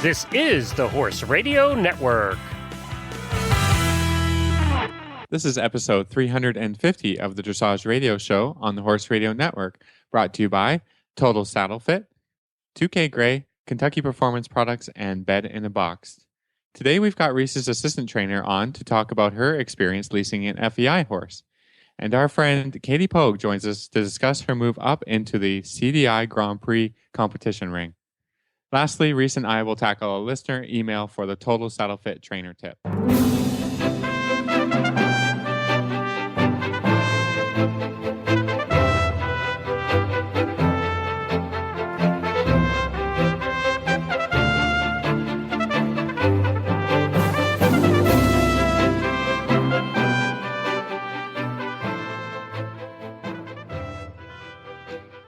This is the Horse Radio Network. This is episode 350 of the Dressage Radio Show on the Horse Radio Network, brought to you by Total Saddle Fit, 2K Gray, Kentucky Performance Products, and Bed in a Box. Today we've got Reese's assistant trainer on to talk about her experience leasing an FEI horse. And our friend Katie Pogue joins us to discuss her move up into the CDI Grand Prix competition ring. Lastly, Reese and I will tackle a listener email for the Total Saddle Fit trainer tip.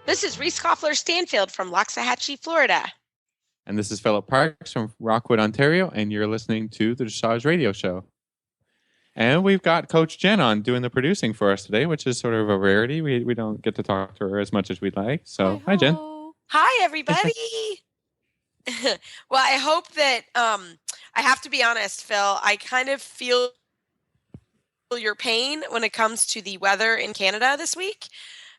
This is Reese Koffler-Stanfield from Loxahatchee, Florida. And this is Philip Parks from Rockwood, Ontario, and you're listening to the Dressage Radio Show. And we've got Coach Jen on doing the producing for us today, which is sort of a rarity. We don't get to talk to her as much as we'd like. So, hi Jen. Hi, everybody. Well, I hope that, I have to be honest, Phil, I kind of feel your pain when it comes to the weather in Canada this week.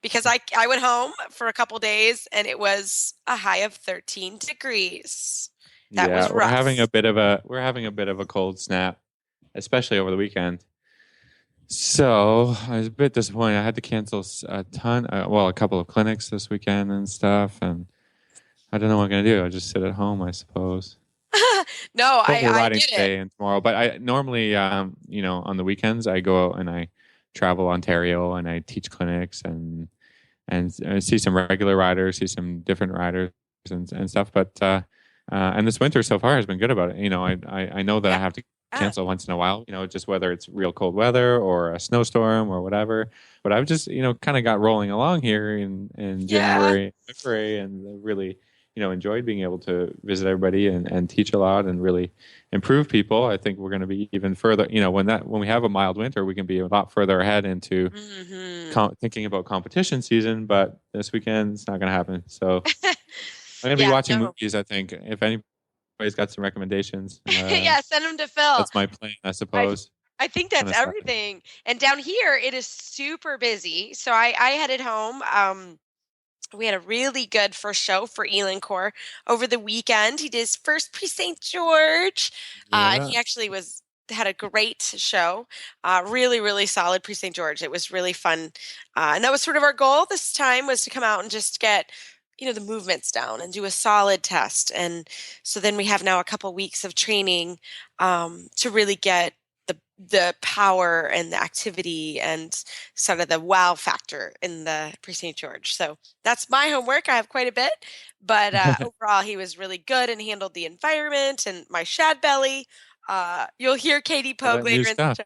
Because I went home for a couple days and it was a high of 13 degrees. That was rough. We're having a bit of a cold snap, especially over the weekend. So I was a bit disappointed. I had to cancel a couple of clinics this weekend and stuff, and I don't know what I'm gonna do. I just sit at home, I suppose. No, we're riding get today it. And tomorrow. But I normally, on the weekends, I go out and I travel Ontario and I teach clinics and see some regular riders, see some different riders and stuff. But and this winter so far has been good about it. I know that I have to cancel once in a while, just whether it's real cold weather or a snowstorm or whatever. But I've just, kind of got rolling along here in January, February, and really, enjoyed being able to visit everybody and teach a lot and really improve people. I think we're going to be even further, when we have a mild winter, we can be a lot further ahead into thinking about competition season, but this weekend it's not going to happen. So I'm going to be watching movies, I think. If anybody's got some recommendations. Send them to Phil. That's my plan, I suppose. I think that's everything. And down here, it is super busy. So I headed home. We had a really good first show for Elancourt over the weekend. He did his first Prix St. George. And he actually had a great show. Really, really solid Prix St. George. It was really fun. And that was sort of our goal this time, was to come out and just get, the movements down and do a solid test. And so then we have now a couple weeks of training to really get the power and the activity and sort of the wow factor in the Prix St. George. So that's my homework. I have quite a bit, but overall he was really good and handled the environment and my shad belly. You'll hear Katie Pogue later in the show.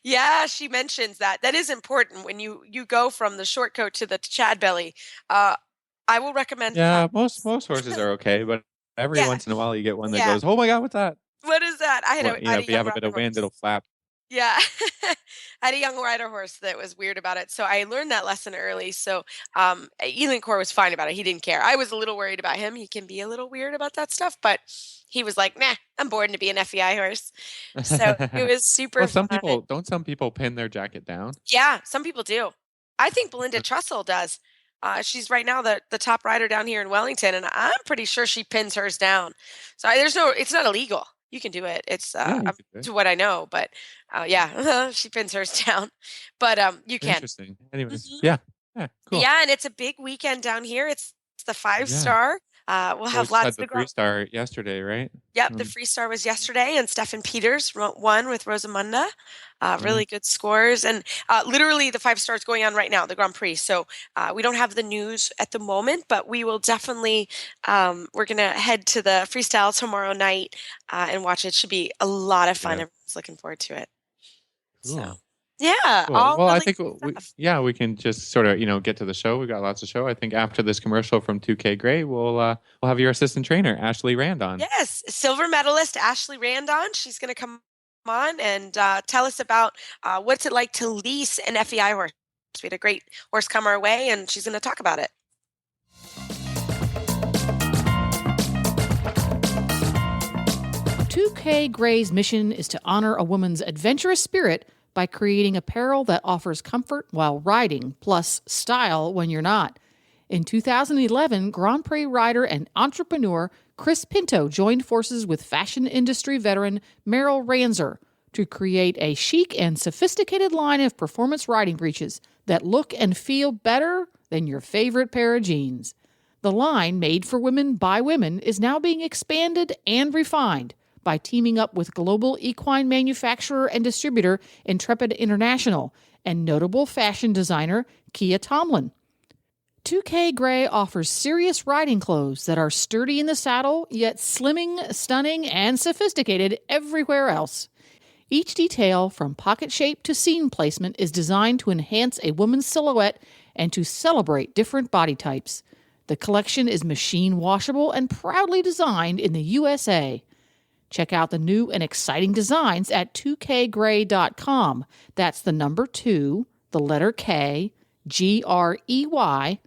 Yeah, she mentions that. That is important when you go from the short coat to the shad belly. I will recommend. Yeah, most horses are okay, but every once in a while you get one that goes, "Oh my God, what's that? What is that?" If you have a bit of wind, it'll flap. Yeah, I had a young rider horse that was weird about it. So I learned that lesson early. So Elancourt was fine about it. He didn't care. I was a little worried about him. He can be a little weird about that stuff, but he was like, nah, I'm bored to be an FEI horse. So it was super fun. Some people pin their jacket down? Yeah, some people do. I think Belinda Trussell does. She's right now the top rider down here in Wellington, and I'm pretty sure she pins hers down. So it's not illegal. You can do it. It's to what I know, but she pins hers down. But you can. Interesting. Anyways, yeah, cool. Yeah, and it's a big weekend down here. It's the 5-star. We'll have lots of the 3-star yesterday, right? Yep, the 3-star was yesterday, and Stefan Peters won with Rosamunda. Really good scores, and literally the 5-star is going on right now, the Grand Prix. So we don't have the news at the moment, but we will definitely. We're gonna head to the freestyle tomorrow night and watch it. Should be a lot of fun. Everyone's looking forward to it. Cool. So. Yeah. Cool. Well, I think we can just sort of get to the show. We've got lots of show. I think after this commercial from 2K Gray, we'll have your assistant trainer Ashley Rand on. Yes, silver medalist Ashley Rand on. She's going to come on and tell us about what's it like to lease an FEI horse. We had a great horse come our way, and she's going to talk about it. 2K Gray's mission is to honor a woman's adventurous spirit by creating apparel that offers comfort while riding, plus style when you're not. In 2011, Grand Prix rider and entrepreneur Chris Pinto joined forces with fashion industry veteran Meryl Ranzer to create a chic and sophisticated line of performance riding breeches that look and feel better than your favorite pair of jeans. The line, made for women by women, is now being expanded and refined by teaming up with global equine manufacturer and distributor Intrepid International and notable fashion designer Kia Tomlin. 2K Gray offers serious riding clothes that are sturdy in the saddle, yet slimming, stunning, and sophisticated everywhere else. Each detail, from pocket shape to seam placement, is designed to enhance a woman's silhouette and to celebrate different body types. The collection is machine washable and proudly designed in the USA. Check out the new and exciting designs at 2kgray.com. That's the number 2, the letter K, Grey.com.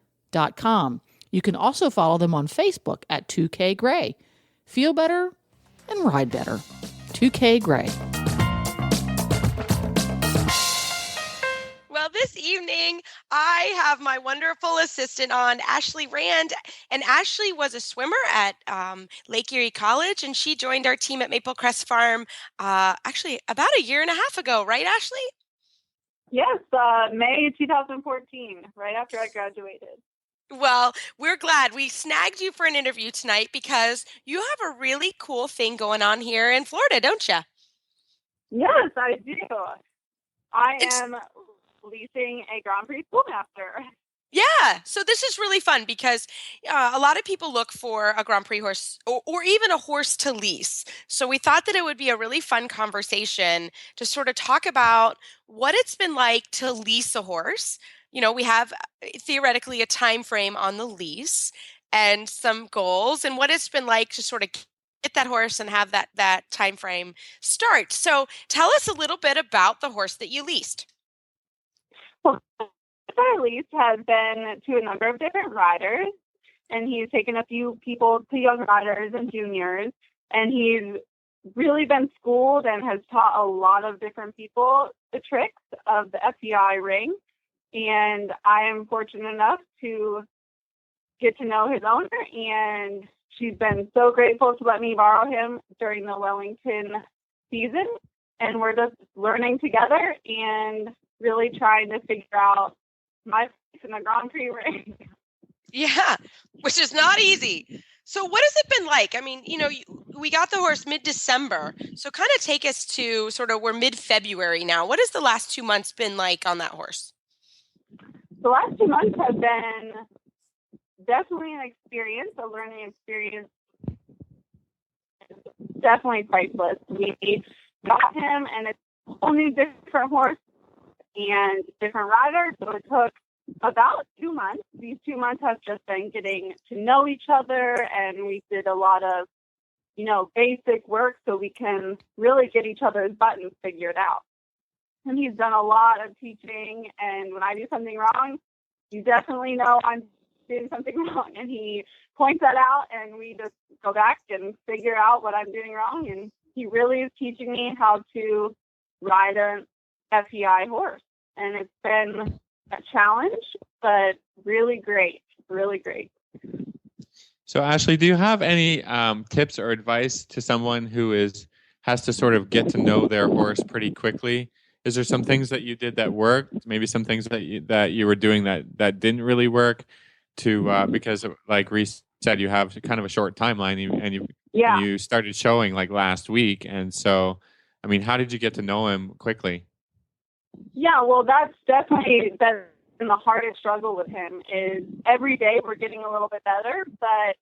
You can also follow them on Facebook at 2K Gray. Feel better and ride better. 2K Gray. Well, this evening, I have my wonderful assistant on, Ashley Rand. And Ashley was a swimmer at Lake Erie College, and she joined our team at Maple Crest Farm actually about a year and a half ago, right, Ashley? Yes, May 2014, right after I graduated. Well, we're glad we snagged you for an interview tonight because you have a really cool thing going on here in Florida, don't you? Yes, I do. I am leasing a Grand Prix Schoolmaster. Yeah, so this is really fun because a lot of people look for a Grand Prix horse or even a horse to lease. So we thought that it would be a really fun conversation to sort of talk about what it's been like to lease a horse. You know, we have theoretically a time frame on the lease and some goals and what it's been like to sort of get that horse and have that time frame start. So tell us a little bit about the horse that you leased. Well, our lease has been to a number of different riders, and he's taken a few people to young riders and juniors, and he's really been schooled and has taught a lot of different people the tricks of the FBI ring. And I am fortunate enough to get to know his owner, and she's been so grateful to let me borrow him during the Wellington season. And we're just learning together and really trying to figure out my place in the Grand Prix ring. Yeah, which is not easy. So what has it been like? I mean, you know, we got the horse mid-December. So kind of take us to sort of, we're mid-February now. What has the last 2 months been like on that horse? The last 2 months have been definitely an experience, a learning experience. Definitely priceless. We got him, and it's a whole new different horse and different rider. So it took about 2 months. These 2 months have just been getting to know each other, and we did a lot of, you know, basic work so we can really get each other's buttons figured out. And he's done a lot of teaching, and when I do something wrong, you definitely know I'm doing something wrong. And he points that out, and we just go back and figure out what I'm doing wrong. And he really is teaching me how to ride an FEI horse. And it's been a challenge, but really great, really great. So, Ashley, do you have any tips or advice to someone who has to sort of get to know their horse pretty quickly? Is there some things that you did that worked? Maybe some things that you were doing that didn't really work? Because, like Reese said, you have kind of a short timeline, and you started showing like last week, and so, I mean, how did you get to know him quickly? Yeah, well, that's definitely been the hardest struggle with him. Is every day we're getting a little bit better, but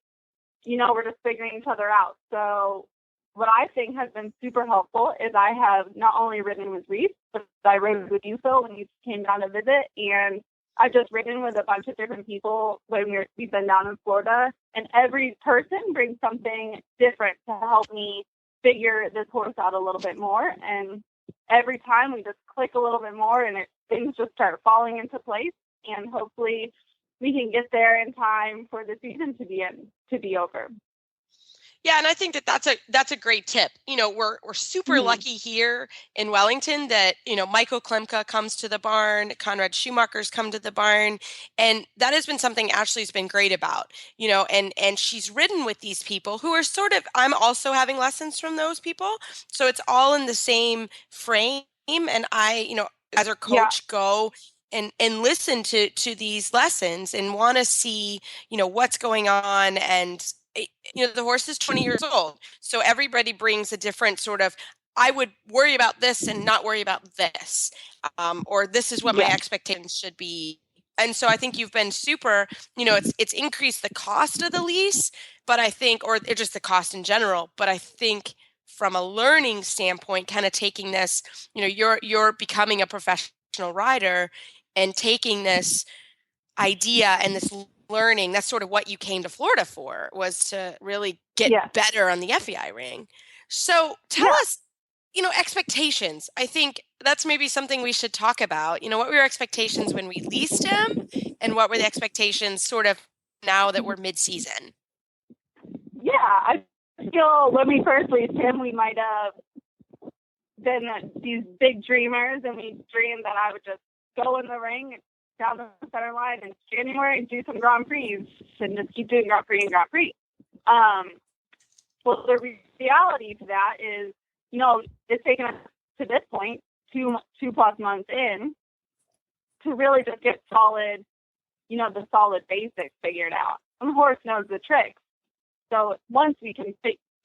you know, we're just figuring each other out. So what I think has been super helpful is I have not only ridden with Reese, but I rode with you, Phil, when you came down to visit, and I've just ridden with a bunch of different people when we've been down in Florida, and every person brings something different to help me figure this horse out a little bit more. And every time we just click a little bit more, and things just start falling into place, and hopefully we can get there in time for the season to be over. Yeah, and I think that that's a great tip. We're super lucky here in Wellington that Michael Klemka comes to the barn, Conrad Schumacher's come to the barn, and that has been something Ashley's been great about. And she's ridden with these people who are sort of. I'm also having lessons from those people, so it's all in the same frame. And I, as her coach, go and listen to these lessons and want to see what's going on. And the horse is 20 years old, so everybody brings a different sort of, I would worry about this and not worry about this, or this is what my expectations should be. And so I think you've been super, it's increased the cost of the lease, but I think, or just the cost in general, but I think from a learning standpoint, kind of taking this, you're becoming a professional rider and taking this idea and this learning. That's sort of what you came to Florida for, was to really get better on the FEI ring. So tell us, expectations. I think that's maybe something we should talk about. What were your expectations when we leased him, and what were the expectations sort of now that we're mid-season? Yeah, I feel when we first leased him, we might have been these big dreamers, and we dreamed that I would just go in the ring down the center line in January and do some Grand Prix and just keep doing Grand Prix and Grand Prix. Well, the reality to that is, it's taken us to this point, two plus months in, to really just get solid, the solid basics figured out. And the horse knows the tricks. So once we can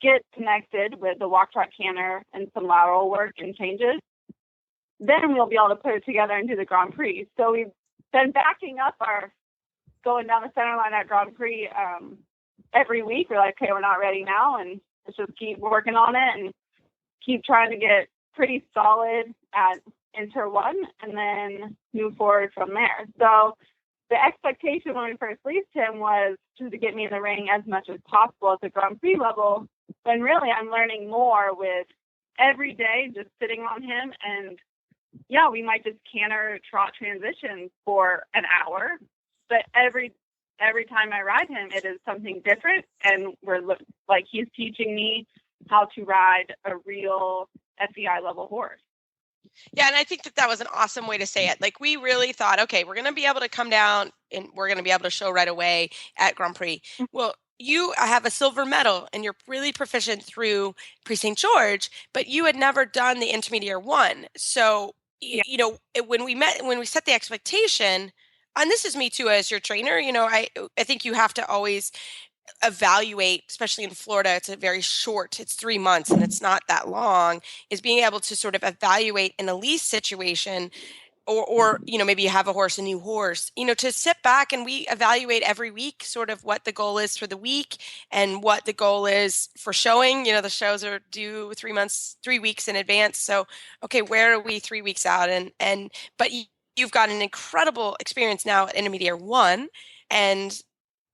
get connected with the walk, trot, canter, and some lateral work and changes, then we'll be able to put it together and do the Grand Prix. So we've been backing up our going down the center line at Grand Prix every week. We're like, okay, we're not ready now, and let's just keep working on it and keep trying to get pretty solid at Inter 1 and then move forward from there. So the expectation when we first leased him was just to get me in the ring as much as possible at the Grand Prix level, when really I'm learning more with every day just sitting on him. And yeah, we might just canter trot transitions for an hour, but every time I ride him, it is something different, and we're like he's teaching me how to ride a real FEI level horse. Yeah, and I think that was an awesome way to say it. Like, we really thought, okay, we're going to be able to come down and we're going to be able to show right away at Grand Prix. Well, you have a silver medal and you're really proficient through Prix St. George, but you had never done the Intermediate 1. So, when we set the expectation, and this is me too as your trainer, I think you have to always evaluate, especially in Florida, it's it's 3 months and it's not that long, is being able to sort of evaluate in a lease situation, or maybe you have a new horse, to sit back and we evaluate every week sort of what the goal is for the week and what the goal is for showing. The shows are due 3 weeks in advance. So, okay, where are we 3 weeks out? But you've got an incredible experience now at Intermediate 1, and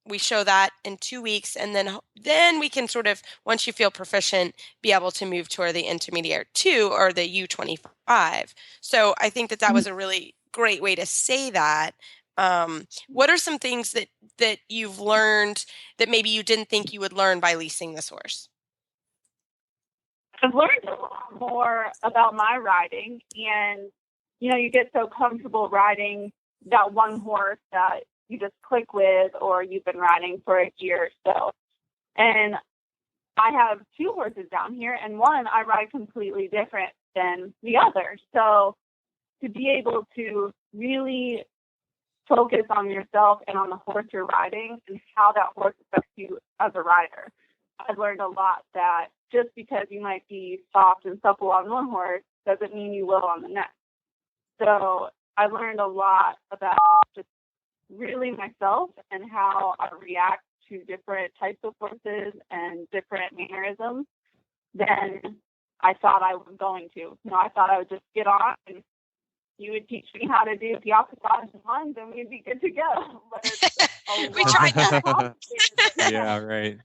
we show that in 2 weeks, and then we can sort of, once you feel proficient, be able to move toward the Intermediate 2 or the U25. So I think that was a really great way to say that. What are some things that you've learned that maybe you didn't think you would learn by leasing this horse? I've learned a lot more about my riding, and you get so comfortable riding that one horse that you just click with, or you've been riding for a year or so. And I have 2 horses down here, and one I ride completely different than the other. So to be able to really focus on yourself and on the horse you're riding and how that horse affects you as a rider, I've learned a lot that just because you might be soft and supple on one horse doesn't mean you will on the next. So I learned a lot about just really myself and how I react to different types of horses and different mannerisms than I thought I was going to. I thought I would just get on and you would teach me how to do piaffe and lunge and we'd be good to go. But it's We tried that. Yeah, right.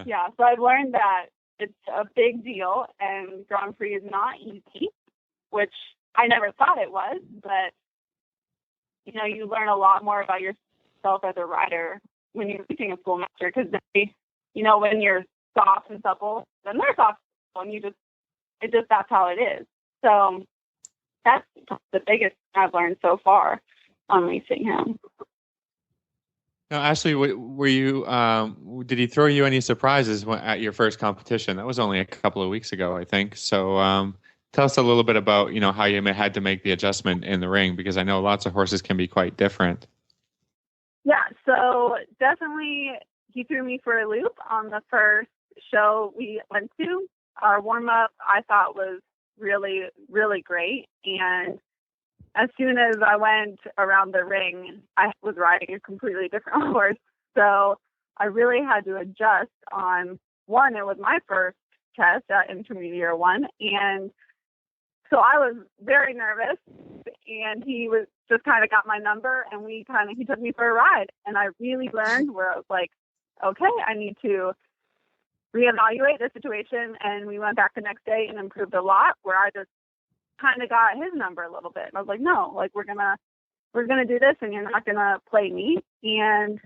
Yeah, so I've learned that it's a big deal, and Grand Prix is not easy, which I never thought it was, but you learn a lot more about yourself as a rider when you're teaching a Schoolmaster, because when you're soft and supple, then they're soft and that's how it is. So that's the biggest I've learned so far on leasing him. Now, Ashley, were you? Did he throw you any surprises at your first competition? That was only a couple of weeks ago, I think. So, tell us a little bit about how you had to make the adjustment in the ring, because I know lots of horses can be quite different. Yeah, so definitely he threw me for a loop on the first show we went to. Our warm up I thought was really, really great, and as soon as I went around the ring, I was riding a completely different horse. So I really had to adjust on one. It was my first test at Intermediate 1. And so I was very nervous, and he was just kind of got my number, and he took me for a ride. And I really learned where I was like, okay, I need to reevaluate the situation. And we went back the next day and improved a lot, where I just kind of got his number a little bit. And I was like, no, like we're gonna do this, and you're not gonna play me. And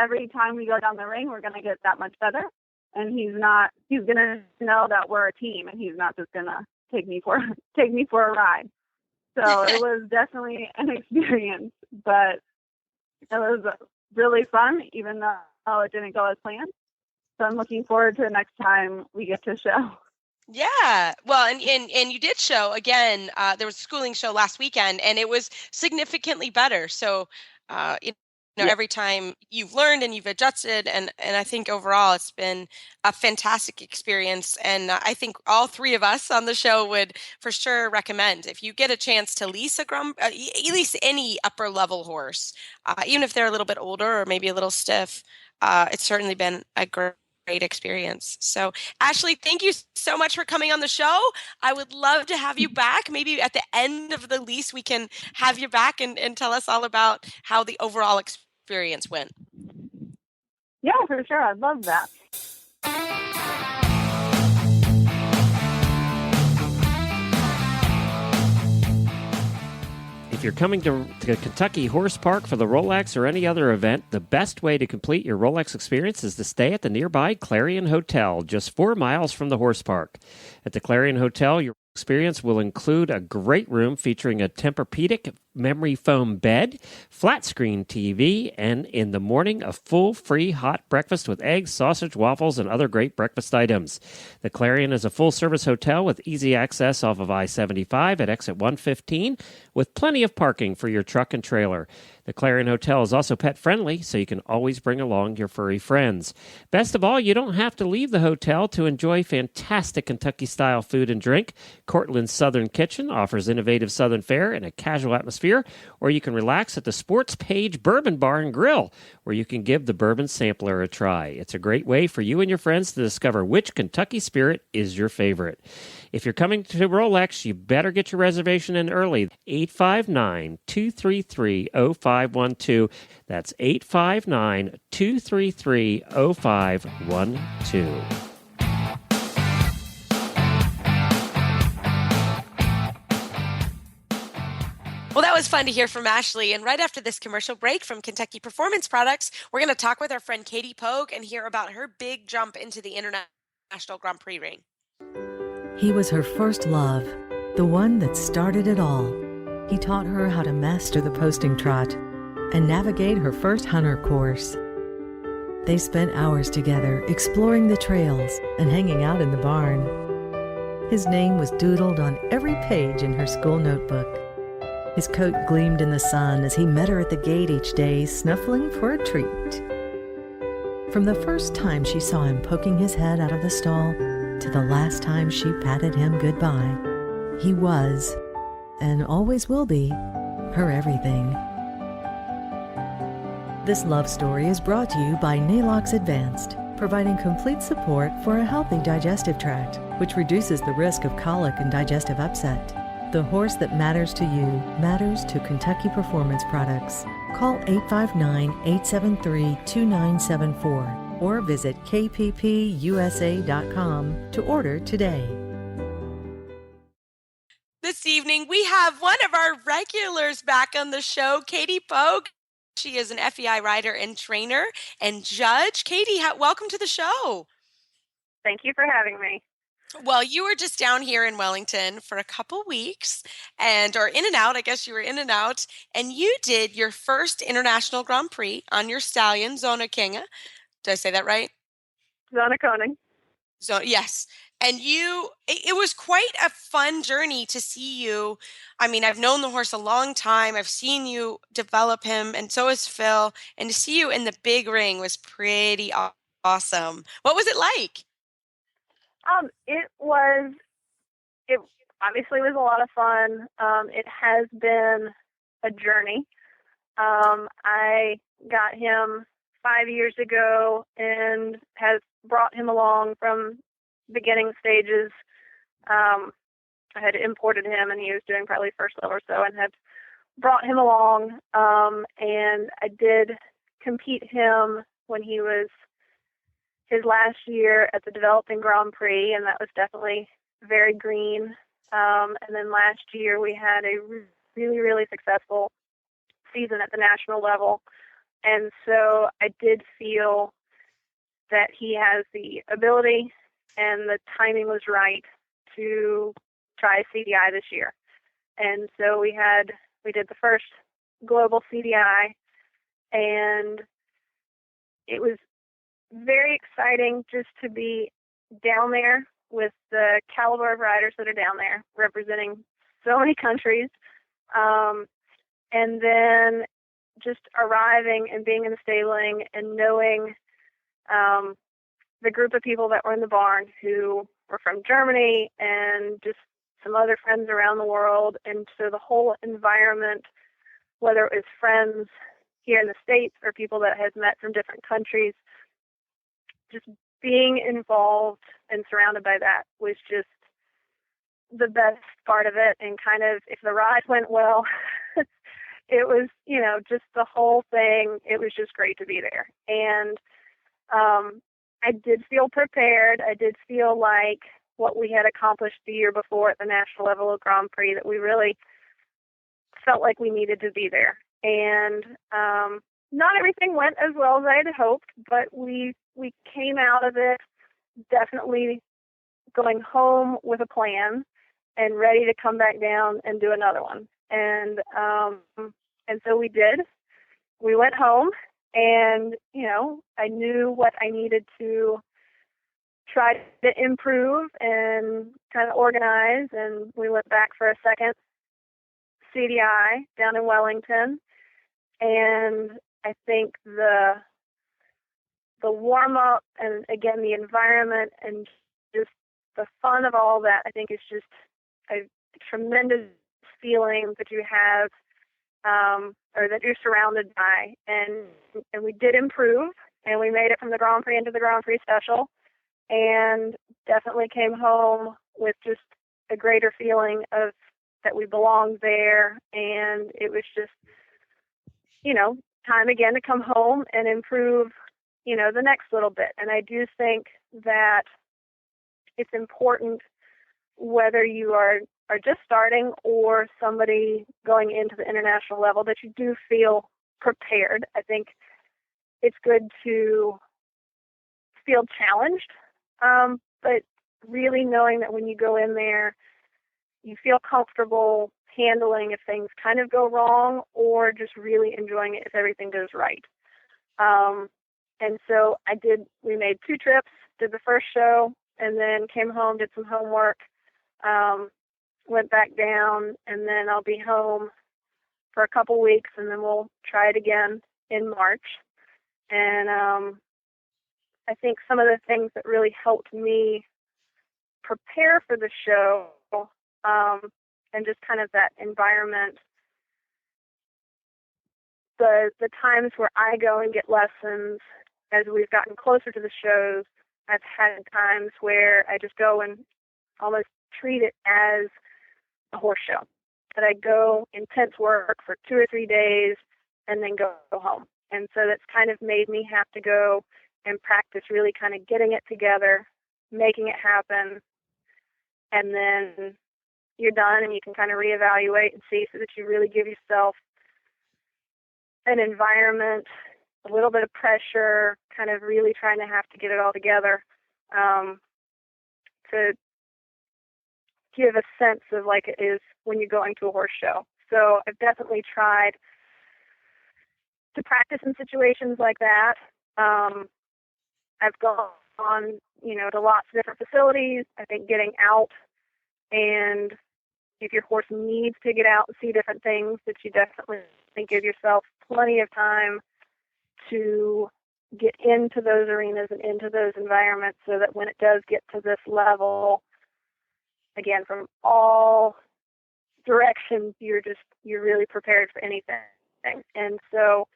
every time we go down the ring, we're gonna get that much better. And he's gonna know that we're a team, and he's not just gonna take me for a ride. So it was definitely an experience, but it was really fun, even though it didn't go as planned. So I'm looking forward to the next time we get to show. Yeah. Well, and you did show again. There was a schooling show last weekend, and it was significantly better. So, every time you've learned and you've adjusted, and I think overall it's been a fantastic experience. And I think all three of us on the show would for sure recommend, if you get a chance to lease lease any upper level horse, even if they're a little bit older or maybe a little stiff, it's certainly been a great experience. So, Ashley, thank you so much for coming on the show. I would love to have you back. Maybe at the end of the lease, we can have you back and tell us all about how the overall experience went. Yeah, for sure. I'd love that. If you're coming to Kentucky Horse Park for the Rolex or any other event, the best way to complete your Rolex experience is to stay at the nearby Clarion Hotel, just 4 miles from the horse park. At the Clarion Hotel, your experience will include a great room featuring a Tempur-Pedic memory foam bed, flat screen TV, and in the morning, a full free hot breakfast with eggs, sausage, waffles, and other great breakfast items. The Clarion is a full-service hotel with easy access off of I-75 at exit 115, with plenty of parking for your truck and trailer. The Clarion Hotel is also pet-friendly, so you can always bring along your furry friends. Best of all, you don't have to leave the hotel to enjoy fantastic Kentucky-style food and drink. Cortland's Southern Kitchen offers innovative Southern fare and a casual atmosphere, or you can relax at the Sports Page Bourbon Bar and Grill, where you can give the bourbon sampler a try. It's a great way for you and your friends to discover which Kentucky spirit is your favorite. If you're coming to Rolex, you better get your reservation in early. 859-233-0512. That's 859-233-0512. Well, that was fun to hear from Ashley. And right after this commercial break from Kentucky Performance Products, we're going to talk with our friend Katie Pogue and hear about her big jump into the International Grand Prix ring. He was her first love, the one that started it all. He taught her how to master the posting trot and navigate her first hunter course. They spent hours together exploring the trails and hanging out in the barn. His name was doodled on every page in her school notebook. His coat gleamed in the sun as he met her at the gate each day, snuffling for a treat. From the first time she saw him poking his head out of the stall to the last time she patted him goodbye, he was, and always will be, her everything. This love story is brought to you by Nalox Advanced, providing complete support for a healthy digestive tract, which reduces the risk of colic and digestive upset. The horse that matters to you matters to Kentucky Performance Products. Call 859-873-2974 or visit kppusa.com to order today. This evening, we have one of our regulars back on the show, Katie Pogue. She is an FEI rider and trainer and judge. Katie, welcome to the show. Thank you for having me. Well, you were just down here in Wellington for a couple weeks or in and out. I guess you were in and out. And you did your first International Grand Prix on your stallion, Zona Kinga. Did I say that right? Zona Koning. Yes. And it was quite a fun journey to see you. I mean, I've known the horse a long time. I've seen you develop him, and so has Phil. And to see you in the big ring was pretty awesome. What was it like? It obviously was a lot of fun. It has been a journey. I got him 5 years ago and has brought him along from beginning stages. I had imported him and he was doing probably first level or so and had brought him along. And I did compete him when he was his last year at the Developing Grand Prix, and that was definitely very green. And then last year we had a really, really successful season at the national level. And so I did feel that he has the ability and the timing was right to try CDI this year. And so we did the first global CDI, and it was very exciting just to be down there with the caliber of riders that are down there representing so many countries. And then just arriving and being in the stabling and knowing the group of people that were in the barn who were from Germany and just some other friends around the world. And so the whole environment, whether it was friends here in the States or people that I had met from different countries, just being involved and surrounded by that was just the best part of it. And kind of, if the ride went well, it was, just the whole thing. It was just great to be there. And I did feel prepared. I did feel like what we had accomplished the year before at the national level of Grand Prix, that we really felt like we needed to be there. And not everything went as well as I had hoped, but we came out of it definitely going home with a plan and ready to come back down and do another one. And so we did. We went home, and I knew what I needed to try to improve and kind of organize, and we went back for a second CDI down in Wellington. And I think the warm-up and, again, the environment and just the fun of all that, I think is just a tremendous feeling that you have or that you're surrounded by. And we did improve, and we made it from the Grand Prix into the Grand Prix Special, and definitely came home with just a greater feeling of that we belonged there. And it was just, time again to come home and improve, the next little bit. And I do think that it's important, whether you are just starting or somebody going into the international level, that you do feel prepared. I think it's good to feel challenged, but really knowing that when you go in there, you feel comfortable handling if things kind of go wrong, or just really enjoying it if everything goes right. And so we made 2 trips, did the first show, and then came home, did some homework, went back down, and then I'll be home for a couple weeks, and then we'll try it again in March. And I think some of the things that really helped me prepare for the show, and just kind of that environment, the times where I go and get lessons as we've gotten closer to the shows, I've had times where I just go and almost treat it as a horse show, that I go intense work for 2 or 3 days and then go home. And so that's kind of made me have to go and practice really kind of getting it together, making it happen, and then you're done and you can kind of reevaluate and see so that you really give yourself an environment, a little bit of pressure, kind of really trying to have to get it all together to give a sense of like it is when you're going to a horse show. So I've definitely tried to practice in situations like that. I've gone on, to lots of different facilities. I think getting out, and if your horse needs to get out and see different things, that you definitely give yourself plenty of time to get into those arenas and into those environments so that when it does get to this level, again, from all directions, you're really prepared for anything. And so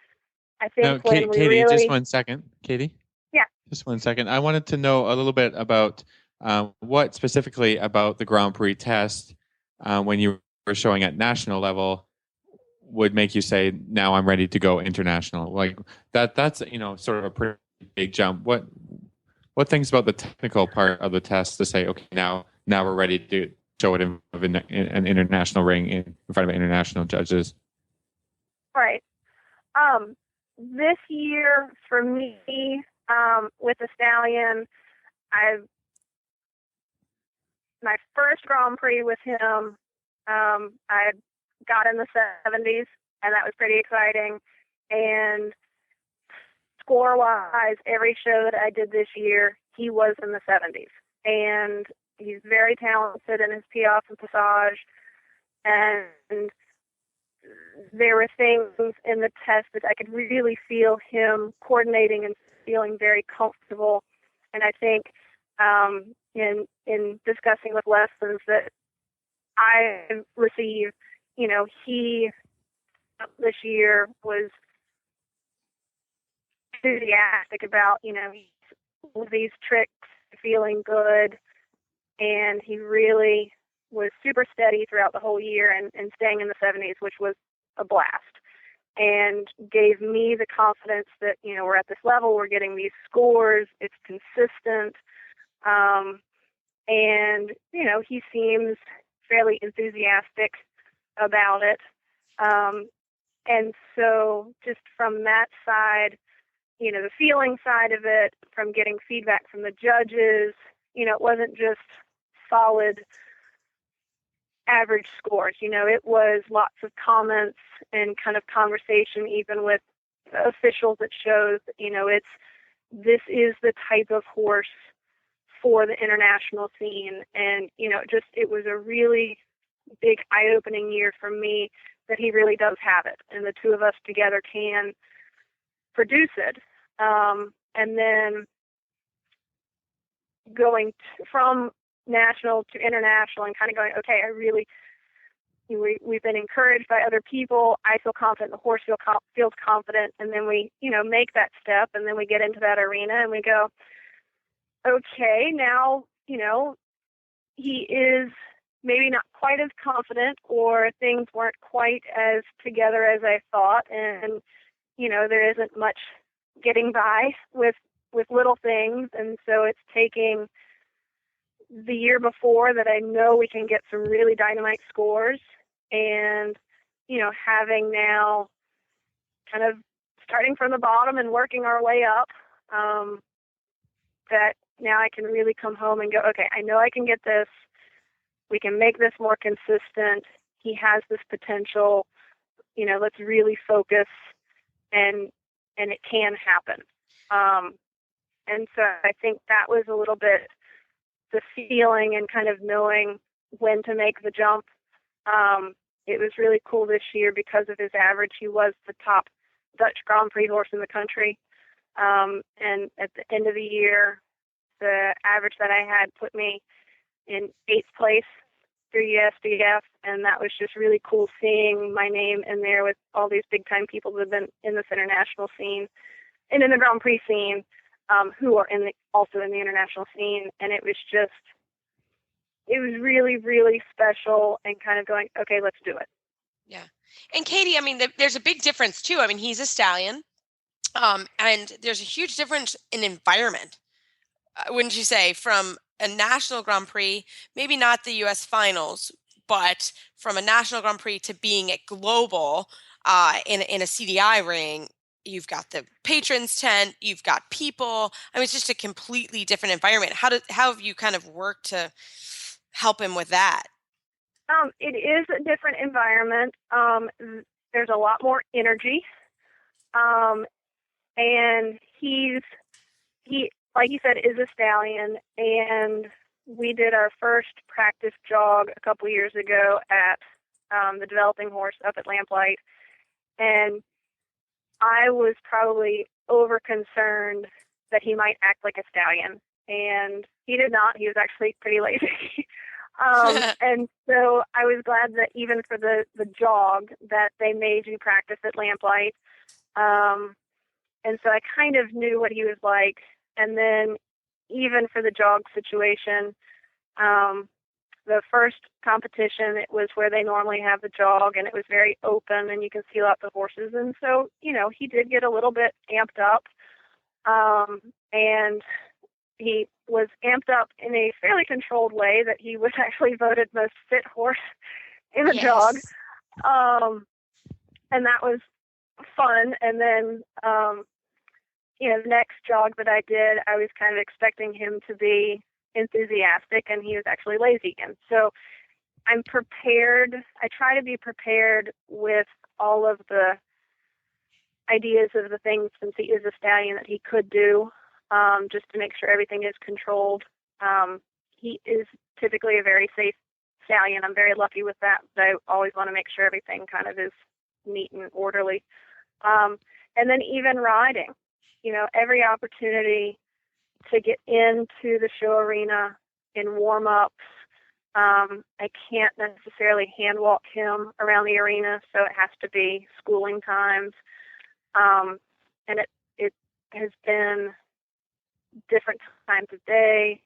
I think Now, when we Katie, really... just 1 second. Katie? Yeah. Just 1 second. I wanted to know a little bit about what specifically about the Grand Prix test when you were showing at national level would make you say, now I'm ready to go international. Like that's sort of a pretty big jump. What things about the technical part of the test to say, okay, now we're ready to show it in an international ring in front of international judges? Right. This year for me, with the stallion, my first Grand Prix with him, I got in the 70s, and that was pretty exciting. And score-wise, every show that I did this year, he was in the 70s. And he's very talented in his piaffe and passage. And there were things in the test that I could really feel him coordinating and feeling very comfortable. And I think in discussing with lessons that I received, he this year was enthusiastic about, these tricks, feeling good, and he really was super steady throughout the whole year and staying in the 70s, which was a blast, and gave me the confidence that, we're at this level, we're getting these scores, it's consistent, and, he seems fairly enthusiastic about it. And so just from that side, the feeling side of it, from getting feedback from the judges, it wasn't just solid average scores. It was lots of comments and kind of conversation even with officials that shows, this is the type of horse for the international scene. And, it was a really big eye-opening year for me that he really does have it. And the two of us together can produce it. And then going from national to international and kind of going, okay, we've been encouraged by other people. I feel confident. The horse feels confident. And then we, make that step, and then we get into that arena and we go, okay, now, he is maybe not quite as confident, or things weren't quite as together as I thought. And, there isn't much getting by with little things. And so it's taking the year before that I know we can get some really dynamite scores, and, having now kind of starting from the bottom and working our way up, that now I can really come home and go, okay, I know I can get this. We can make this more consistent. He has this potential, let's really focus, and it can happen. And so I think that was a little bit the feeling and kind of knowing when to make the jump. It was really cool this year because of his average. He was the top Dutch Grand Prix horse in the country. And at the end of the year, the average that I had put me in 8th place through USDF, and that was just really cool seeing my name in there with all these big-time people that have been in this international scene and in the Grand Prix scene, who are also in the international scene. And it was really, really special, and kind of going, okay, let's do it. Yeah. And Katie, there's a big difference too. He's a stallion, and there's a huge difference in environment, wouldn't you say, from a national Grand Prix, maybe not the U.S. finals, but from a national Grand Prix to being at global. In a CDI ring, you've got the patrons tent, you've got people. I mean, it's just a completely different environment. How have you kind of worked to help him with that? It is a different environment. There's a lot more energy. And he, like you said, is a stallion. And we did our first practice jog a couple years ago at the developing horse up at Lamplight. And I was probably over concerned that he might act like a stallion. And he did not. He was actually pretty lazy. And so I was glad that even for the jog that they made you practice at Lamplight. And so I kind of knew what he was like. And then even for the jog situation, the first competition, it was where they normally have the jog, and it was very open, and you can see out the horses. And so, he did get a little bit amped up. And he was amped up in a fairly controlled way that he was actually voted most fit horse in the jog. And that was fun. And then, the next jog that I did, I was kind of expecting him to be enthusiastic, and he was actually lazy again. So I'm prepared. I try to be prepared with all of the ideas of the things, since he is a stallion, that he could do, just to make sure everything is controlled. He is typically a very safe stallion. I'm very lucky with that, but I always want to make sure everything kind of is neat and orderly. And then even riding, every opportunity to get into the show arena in warm-ups. I can't necessarily hand walk him around the arena, so it has to be schooling times. And it has been different times of day.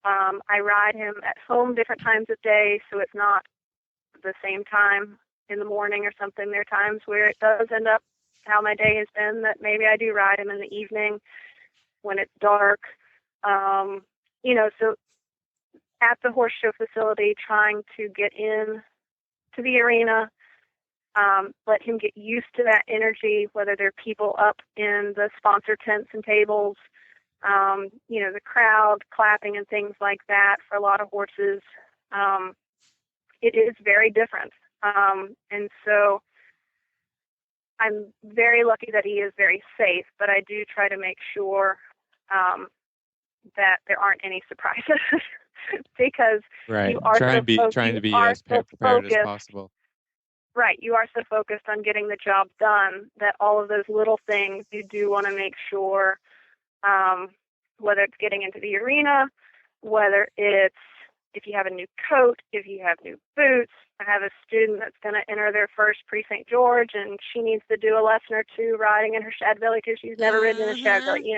I ride him at home different times of day, so it's not the same time in the morning or something. There are times where it does end up how my day has been, that maybe I do ride him in the evening when it's dark. So at the horse show facility, trying to get in to the arena, let him get used to that energy, whether there are people up in the sponsor tents and tables, the crowd clapping and things like that. For a lot of horses, it is very different. And so I'm very lucky that he is very safe, but I do try to make sure that there aren't any surprises because right. you are trying to be as prepared as possible. Right. You are so focused on getting the job done that all of those little things you do want to make sure, whether it's getting into the arena, whether it's if you have a new coat, if you have new boots. I have a student that's going to enter their first pre-St. George, and she needs to do a lesson or two riding in her shad belly because she's never ridden in a shad belly.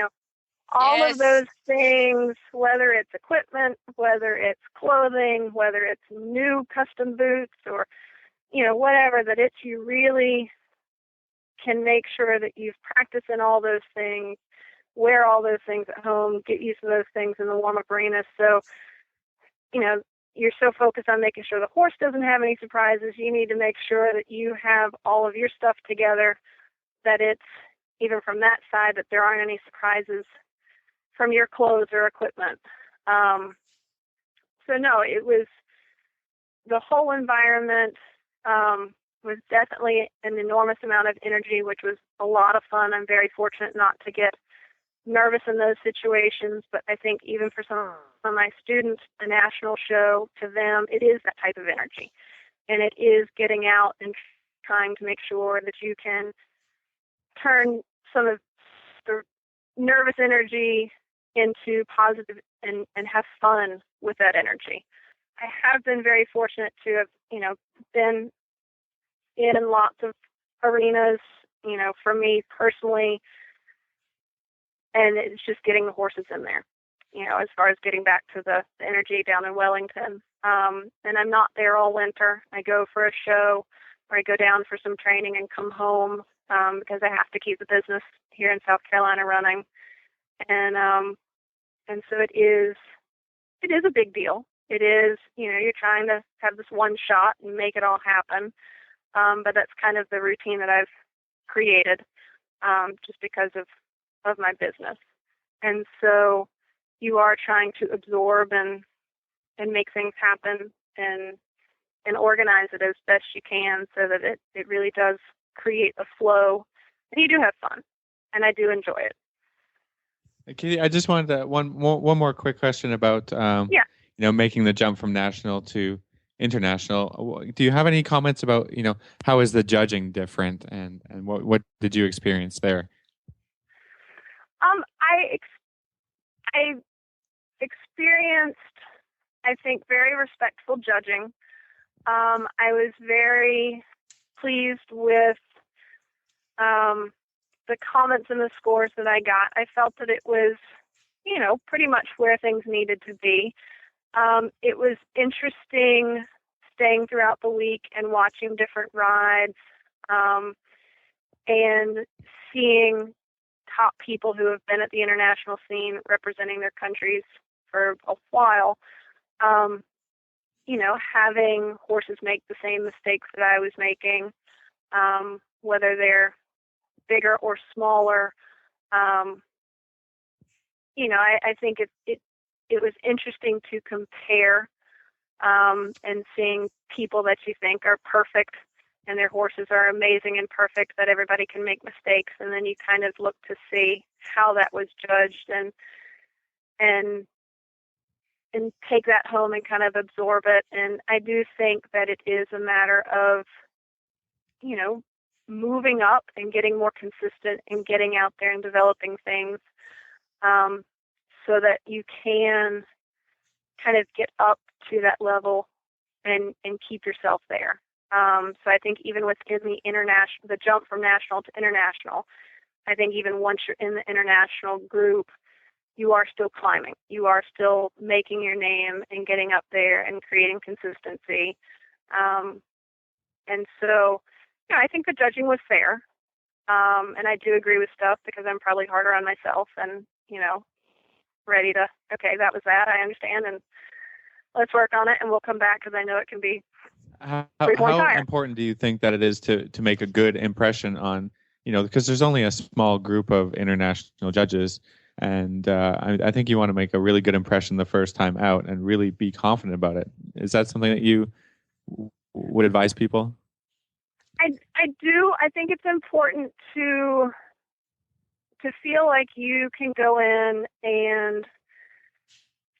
All of those things, whether it's equipment, whether it's clothing, whether it's new custom boots or, whatever, that you really can make sure that you've practiced in all those things, wear all those things at home, get used to those things in the warm-up arena. So, you're so focused on making sure the horse doesn't have any surprises. You need to make sure that you have all of your stuff together, that it's, even from that side, that there aren't any surprises from your clothes or equipment. So no, it was, the whole environment was definitely an enormous amount of energy, which was a lot of fun. I'm very fortunate not to get nervous in those situations, but I think even for some of my students, the national show, to them, it is that type of energy. And it is getting out and trying to make sure that you can turn some of the nervous energy into positive and have fun with that energy. I have been very fortunate to have, been in lots of arenas, for me personally, and it's just getting the horses in there, as far as getting back to the energy down in Wellington. And I'm not there all winter. I go for a show, or I go down for some training and come home, because I have to keep the business here in South Carolina running. And so it is a big deal. It is, you're trying to have this one shot and make it all happen. but that's kind of the routine that I've created just because of my business. And so you are trying to absorb and make things happen and organize it as best you can so that it really does create a flow. And you do have fun, and I do enjoy it. Katie, I just wanted to, one more quick question about making the jump from national to international. Do you have any comments about how is the judging different, and what did you experience there? I experienced, I think, very respectful judging. I was very pleased with the comments and the scores that I got. I felt that it was, pretty much where things needed to be. It was interesting staying throughout the week and watching different rides and seeing top people who have been at the international scene representing their countries for a while. Having horses make the same mistakes that I was making, whether they're bigger or smaller. I think it was interesting to compare and seeing people that you think are perfect and their horses are amazing and perfect, that everybody can make mistakes, and then you kind of look to see how that was judged and take that home and kind of absorb it. And I do think that it is a matter of, moving up and getting more consistent and getting out there and developing things so that you can kind of get up to that level and keep yourself there. So I think even within the jump from national to international, I think even once you're in the international group, you are still climbing. You are still making your name and getting up there and creating consistency. And so, I think the judging was fair. And I do agree with stuff because I'm probably harder on myself and, ready to, okay, that was that. I understand. And let's work on it and we'll come back because I know it can be How important do you think that it is to make a good impression on, because there's only a small group of international judges, and I think you want to make a really good impression the first time out and really be confident about it. Is that something that you would advise people? I do. I think it's important to feel like you can go in and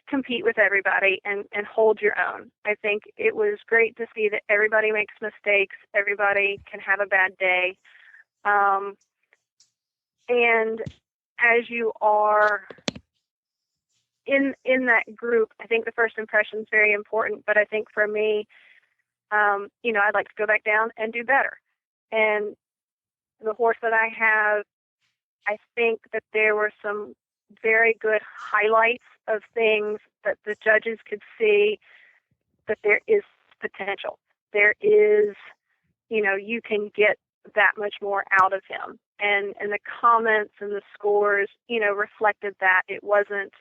compete with everybody and hold your own. I think it was great to see that everybody makes mistakes. Everybody can have a bad day. And as you are in that group, I think the first impression is very important. But I think for me, I'd like to go back down and do better. And the horse that I have, I think that there were some very good highlights of things that the judges could see that there is potential. There is, you can get that much more out of him. And the comments and the scores, reflected that. It wasn't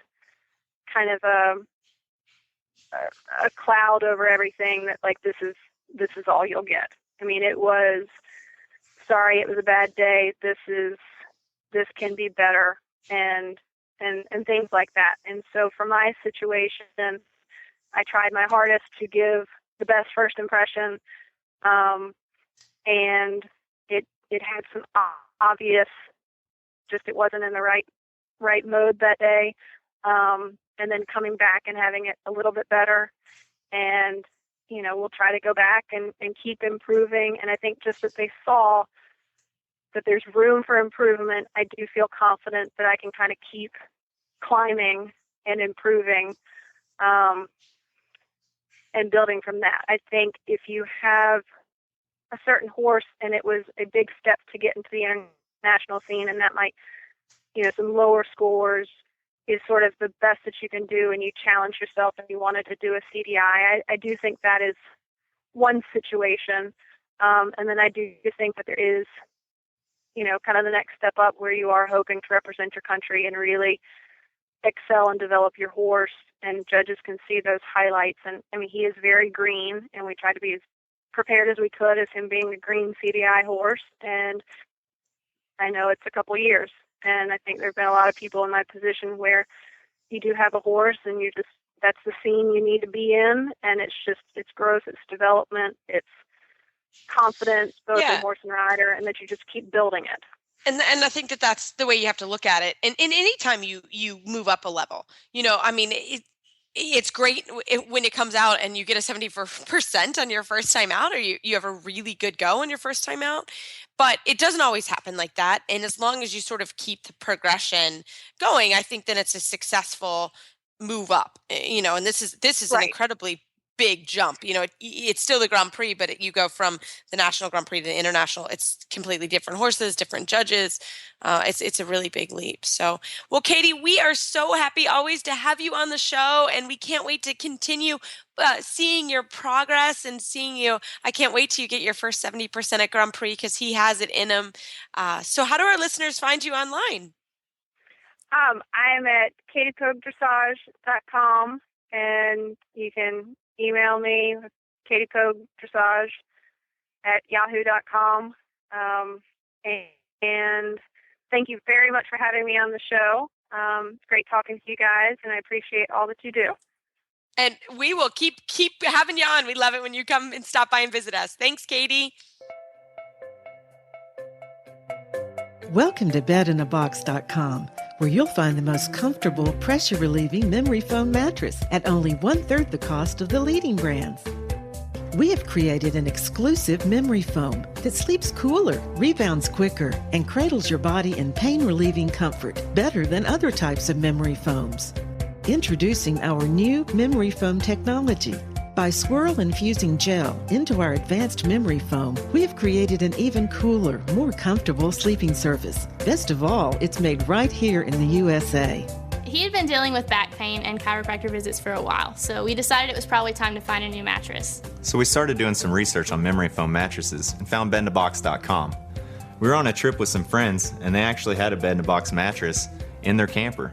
kind of a cloud over everything that like this is all you'll get. I mean, it was, sorry, it was a bad day. This can be better, and things like that. And so for my situation, I tried my hardest to give the best first impression, and it had some obvious, just it wasn't in the right mode that day, and then coming back and having it a little bit better, and we'll try to go back and keep improving. And I think just that they saw that there's room for improvement, I do feel confident that I can kind of keep climbing and improving and building from that. I think if you have a certain horse and it was a big step to get into the international scene, and that might, some lower scores is sort of the best that you can do, and you challenge yourself and you wanted to do a CDI, I do think that is one situation. And then I do think that there is, kind of the next step up where you are hoping to represent your country and really excel and develop your horse, and judges can see those highlights. And I mean, he is very green, and we try to be as prepared as we could as him being a green CDI horse. And I know it's a couple years, and I think there have been a lot of people in my position where you do have a horse and that's the scene you need to be in, and it's growth, it's development, it's confidence, both in horse and rider, and that you just keep building it. And I think that's the way you have to look at it. And any time you move up a level, I mean, it's great when it comes out and you get a 74% on your first time out, or you have a really good go on your first time out. But it doesn't always happen like that. And as long as you sort of keep the progression going, I think then it's a successful move up, and this is right. An incredibly big jump. It's still the Grand Prix, but you go from the National Grand Prix to the International. It's completely different horses, different judges. It's a really big leap. So, well, Katie, we are so happy always to have you on the show, and we can't wait to continue seeing your progress and seeing you. I can't wait till you get your first 70% at Grand Prix, because he has it in him. So how do our listeners find you online? I'm at katiepogedressage.com, and you can email me with katiepogedressage@yahoo.com. And thank you very much for having me on the show. It's great talking to you guys, and I appreciate all that you do. And we will keep having you on. We love it when you come and stop by and visit us. Thanks, Katie. Welcome to bedinabox.com, where you'll find the most comfortable, pressure-relieving memory foam mattress at only 1/3 the cost of the leading brands. We have created an exclusive memory foam that sleeps cooler, rebounds quicker, and cradles your body in pain-relieving comfort better than other types of memory foams. Introducing our new memory foam technology. By swirl infusing gel into our advanced memory foam, we have created an even cooler, more comfortable sleeping surface. Best of all, it's made right here in the USA. He had been dealing with back pain and chiropractor visits for a while, so we decided it was probably time to find a new mattress. So we started doing some research on memory foam mattresses and found bedinabox.com. We were on a trip with some friends, and they actually had a bed-in-a-box mattress in their camper.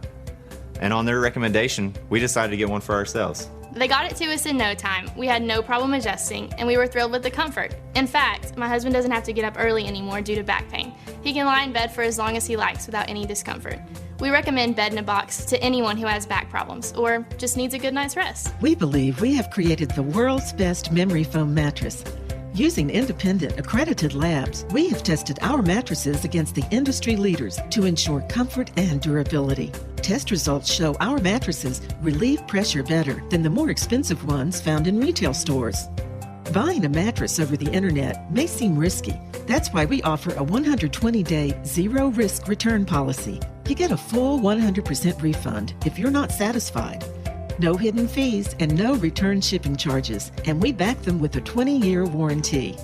And on their recommendation, we decided to get one for ourselves. They got it to us in no time. We had no problem adjusting, and we were thrilled with the comfort. In fact, my husband doesn't have to get up early anymore due to back pain. He can lie in bed for as long as he likes without any discomfort. We recommend Bed in a Box to anyone who has back problems or just needs a good night's rest. We believe we have created the world's best memory foam mattress. Using independent, accredited labs, we have tested our mattresses against the industry leaders to ensure comfort and durability. Test results show our mattresses relieve pressure better than the more expensive ones found in retail stores. Buying a mattress over the internet may seem risky. That's why we offer a 120-day zero-risk return policy. You get a full 100% refund if you're not satisfied. No hidden fees and no return shipping charges, and we back them with a 20-year warranty.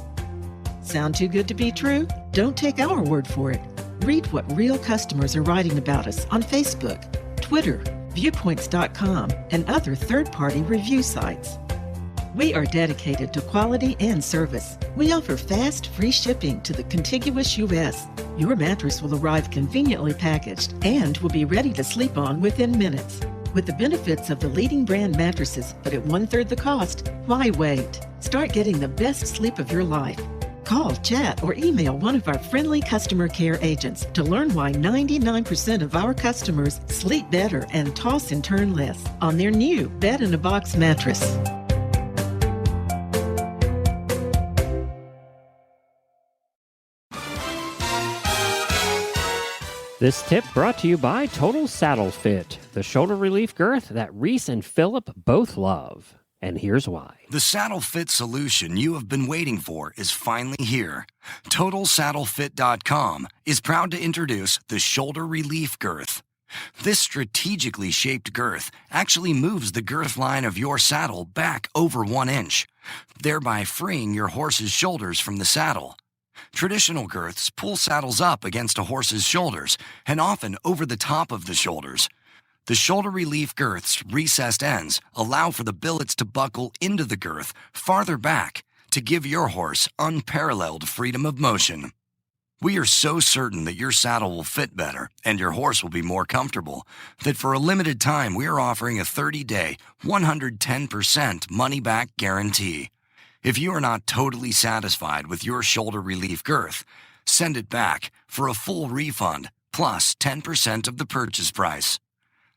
Sound too good to be true? Don't take our word for it. Read what real customers are writing about us on Facebook, Twitter, viewpoints.com, and other third-party review sites. We are dedicated to quality and service. We offer fast, free shipping to the contiguous U.S. Your mattress will arrive conveniently packaged and will be ready to sleep on within minutes. With the benefits of the leading brand mattresses, but at 1/3 the cost, why wait? Start getting the best sleep of your life. Call, chat, or email one of our friendly customer care agents to learn why 99% of our customers sleep better and toss and turn less on their new Bed in a Box mattress. This tip brought to you by Total Saddle Fit, the shoulder relief girth that Reese and Phillip both love. And here's why. The saddle fit solution you have been waiting for is finally here. TotalSaddleFit.com is proud to introduce the Shoulder Relief Girth. This strategically shaped girth actually moves the girth line of your saddle back over 1 inch, thereby freeing your horse's shoulders from the saddle. Traditional girths pull saddles up against a horse's shoulders and often over the top of the shoulders. The shoulder relief girth's recessed ends allow for the billets to buckle into the girth farther back to give your horse unparalleled freedom of motion. We are so certain that your saddle will fit better and your horse will be more comfortable that for a limited time we are offering a 30-day, 110% money-back guarantee. If you are not totally satisfied with your shoulder relief girth, send it back for a full refund plus 10% of the purchase price.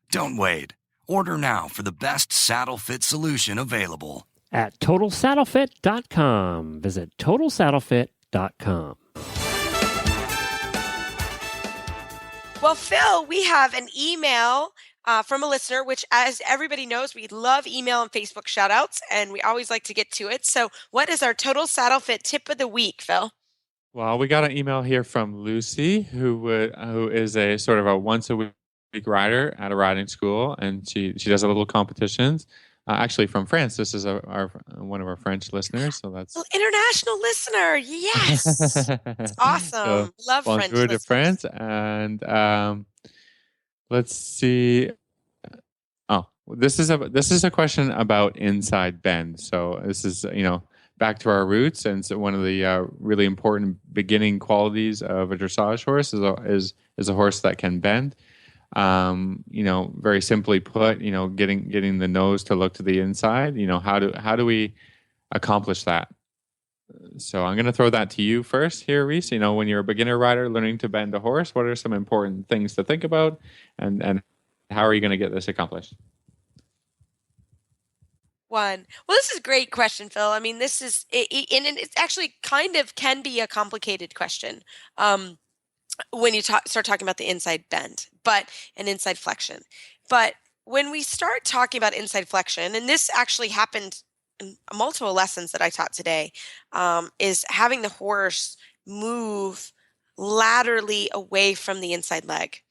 Don't wait. Order now for the best saddle fit solution available. At TotalSaddleFit.com. Visit TotalSaddleFit.com. Well, Phil, we have an email from a listener, which, as everybody knows, we love email and Facebook shout outs, and we always like to get to it. So what is our Total Saddle Fit tip of the week, Phil? Well, we got an email here from Lucy, who is a sort of a once a week rider at a riding school, and she does a little competitions. Actually, from France. This is one of our French listeners, so that's international listener. Yes, it's awesome. So, love French listeners. to France, and let's see. Oh, this is a question about inside bend. So this is back to our roots, and so one of the really important beginning qualities of a dressage horse is a horse that can bend. Very simply put, getting the nose to look to the inside. How do we accomplish that? So I'm going to throw that to you first here, Reese. When you're a beginner rider learning to bend a horse, what are some important things to think about, and how are you going to get this accomplished? Well, this is a great question, Phil. I mean, this is and it's actually kind of can be a complicated question. When you start talking about the inside bend, and inside flexion. But when we start talking about inside flexion, and this actually happened in multiple lessons that I taught today, is having the horse move laterally away from the inside leg.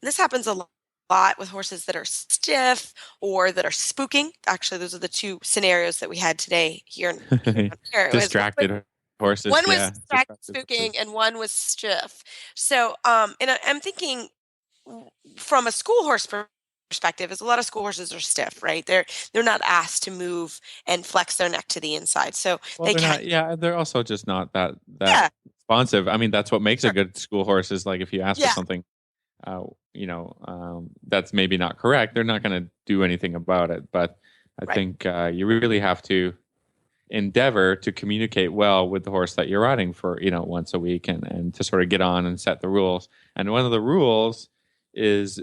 And this happens a lot with horses that are stiff or that are spooking. Actually, those are the two scenarios that we had today here in Ontario. Distracted horses. One was distracted spooking and one was stiff. So, and I'm thinking from a school horse perspective, is a lot of school horses are stiff, right? They're not asked to move and flex their neck to the inside, so they can't. They're also just not that responsive. I mean, that's what makes a good school horse. Is like if you ask for something, that's maybe not correct, they're not going to do anything about it. But I think you really have to endeavor to communicate well with the horse that you're riding for, once a week, and to sort of get on and set the rules. And one of the rules is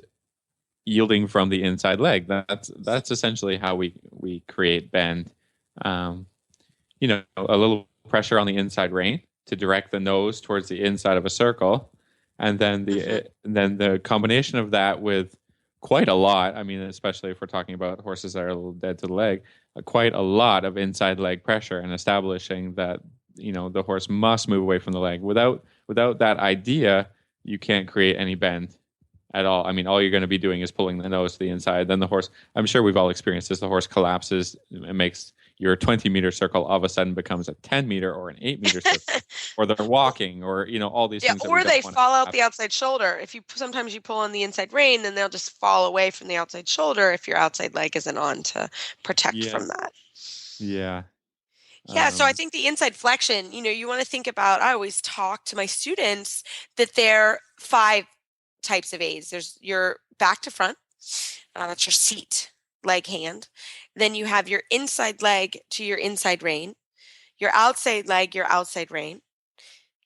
yielding from the inside leg. That's essentially how we create bend. A little pressure on the inside rein to direct the nose towards the inside of a circle, and then the combination of that with quite a lot. I mean, especially if we're talking about horses that are a little dead to the leg, quite a lot of inside leg pressure, and establishing that the horse must move away from the leg. Without that idea, you can't create any bend at all. I mean, all you're going to be doing is pulling the nose to the inside. Then the horse, I'm sure we've all experienced this, the horse collapses and makes your 20-meter circle all of a sudden becomes a 10-meter or an 8-meter circle, or they're walking, or all these things. Or they fall out the outside shoulder. Sometimes you pull on the inside rein, then they'll just fall away from the outside shoulder if your outside leg isn't on to protect from that. Yeah. Yeah, so I think the inside flexion, you want to think about, I always talk to my students that there are 5 types of aids. There's your back to front, that's your seat, leg, hand. Then you have your inside leg to your inside rein, your outside leg, your outside rein,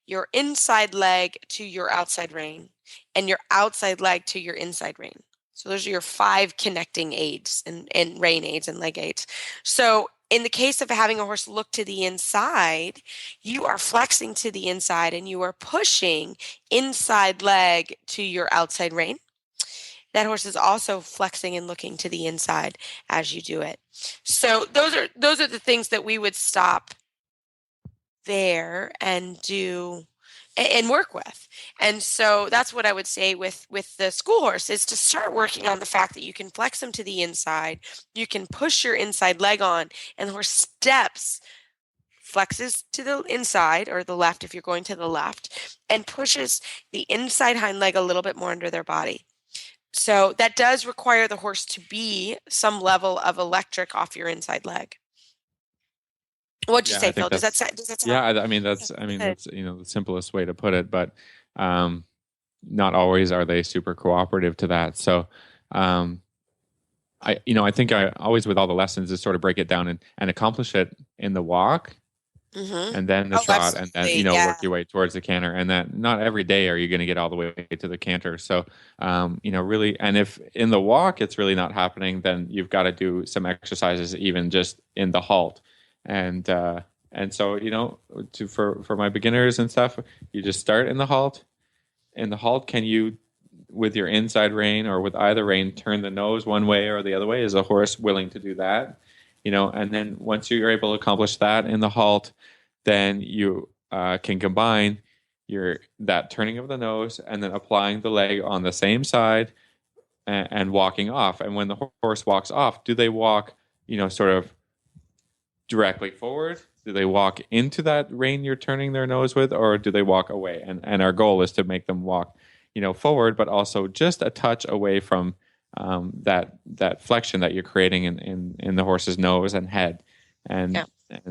your inside leg to your outside rein, and your outside leg to your inside rein. So those are your 5 connecting aids and rein aids and leg aids. So in the case of having a horse look to the inside, you are flexing to the inside and you are pushing inside leg to your outside rein. That horse is also flexing and looking to the inside as you do it. So those are the things that we would stop there and do and work with. And so that's what I would say with the school horse, is to start working on the fact that you can flex them to the inside, you can push your inside leg on, and the horse steps, flexes to the inside or the left if you're going to the left, and pushes the inside hind leg a little bit more under their body. So that does require the horse to be some level of electric off your inside leg. What'd you say, Phil? Does that sound? Yeah, I mean that's the simplest way to put it, but not always are they super cooperative to that. So I think I always, with all the lessons, is sort of break it down and accomplish it in the walk and then the Oh, trot, and then absolutely. Yeah. work your way towards the canter. And that not every day are you going to get all the way to the canter. So really, and if in the walk it's really not happening, then you've got to do some exercises even just in the halt. And so for my beginners and stuff, you just start in the halt. In the halt, can you, with your inside rein or with either rein, turn the nose one way or the other way? Is a horse willing to do that? And then once you're able to accomplish that in the halt, then you can combine that turning of the nose and then applying the leg on the same side and walking off. And when the horse walks off, do they walk, sort of directly forward? Do they walk into that rein you're turning their nose with, or do they walk away? And our goal is to make them walk, forward, but also just a touch away from that flexion that you're creating in the horse's nose and head. And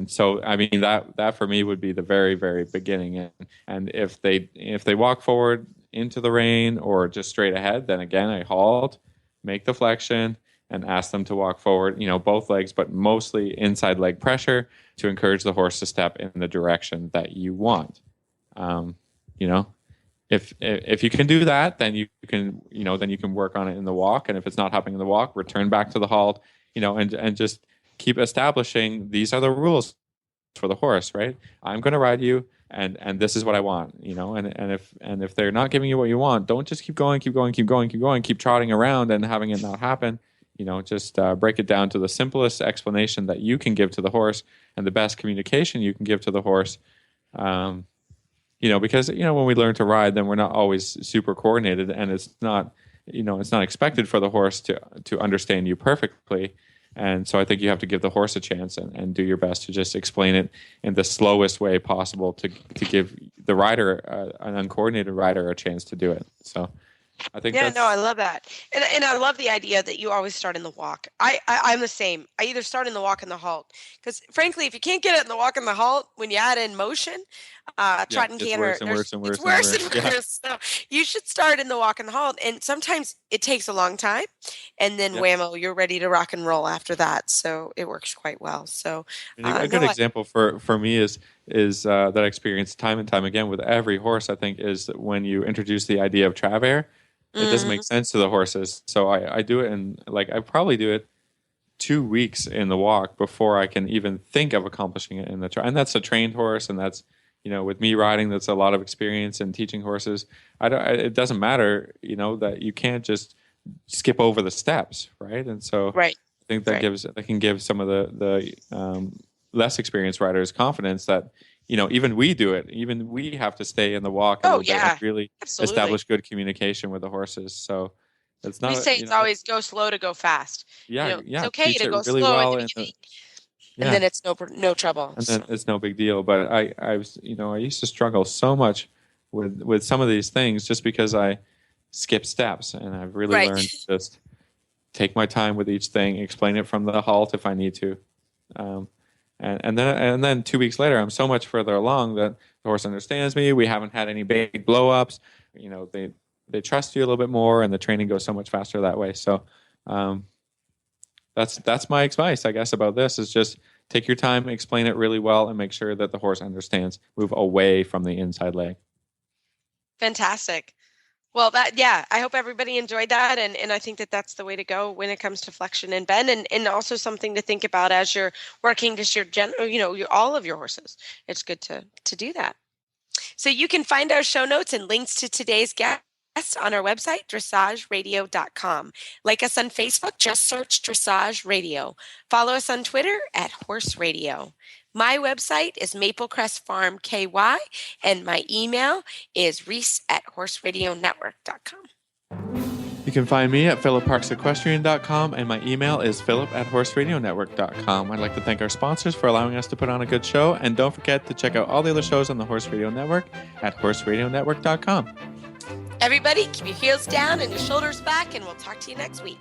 so, I mean, that for me would be the very, very beginning. And if they walk forward into the rein or just straight ahead, then again, I halt, make the flexion, and ask them to walk forward, both legs, but mostly inside leg pressure to encourage the horse to step in the direction that you want. If you can do that, then you can work on it in the walk. And if it's not happening in the walk, return back to the halt, and just keep establishing these are the rules for the horse, right? I'm going to ride you, and this is what I want, and if they're not giving you what you want, don't just keep trotting around and having it not happen. Just break it down to the simplest explanation that you can give to the horse and the best communication you can give to the horse. Because when we learn to ride, then we're not always super coordinated, and it's not expected for the horse to understand you perfectly. And so I think you have to give the horse a chance and do your best to just explain it in the slowest way possible to give the rider, an uncoordinated rider, a chance to do it. So I think I love that. And I love the idea that you always start in the walk. I'm the same. I either start in the walk and the halt, because frankly, if you can't get it in the walk and the halt, when you add in motion, trot and canter, it's worse and worse. It's worse and worse. So you should start in the walk and the halt. And sometimes it takes a long time, and then whammo, you're ready to rock and roll after that. So it works quite well. So a good example for me is that I experienced time and time again with every horse, I think, is when you introduce the idea of travers. It doesn't make sense to the horses. So I do it I probably do it 2 weeks in the walk before I can even think of accomplishing it in the trot. And that's a trained horse, and that's, with me riding, that's a lot of experience in teaching horses. It doesn't matter, that you can't just skip over the steps, right? And so I think that can give some of the less experienced riders confidence that, even we do it. Even we have to stay in the walk and really establish good communication with the horses. So it's not. We say it's always go slow to go fast. Yeah, It's okay to go really slow well in the beginning, and then it's no trouble. And then it's no big deal. But I was, I used to struggle so much with some of these things just because I skip steps, and I've really learned to just take my time with each thing, explain it from the halt if I need to. And then 2 weeks later, I'm so much further along that the horse understands me. We haven't had any big blow-ups. They trust you a little bit more, and the training goes so much faster that way. So that's my advice, I guess, about this is just take your time, explain it really well, and make sure that the horse understands. Move away from the inside leg. Fantastic. Well, I hope everybody enjoyed that. And I think that that's the way to go when it comes to flexion and bend, and also something to think about as you're working just all of your horses. It's good to do that. So you can find our show notes and links to today's guest on our website, dressageradio.com. Like us on Facebook, just search Dressage Radio. Follow us on Twitter @Horse Radio. My website is Maplecrest Farm KY, and my email is reese@horseradionetwork.com. You can find me at philipparksequestrian.com, and my email is philip@horseradionetwork.com. I'd like to thank our sponsors for allowing us to put on a good show, and don't forget to check out all the other shows on the Horse Radio Network at horseradionetwork.com. Everybody, keep your heels down and your shoulders back, and we'll talk to you next week.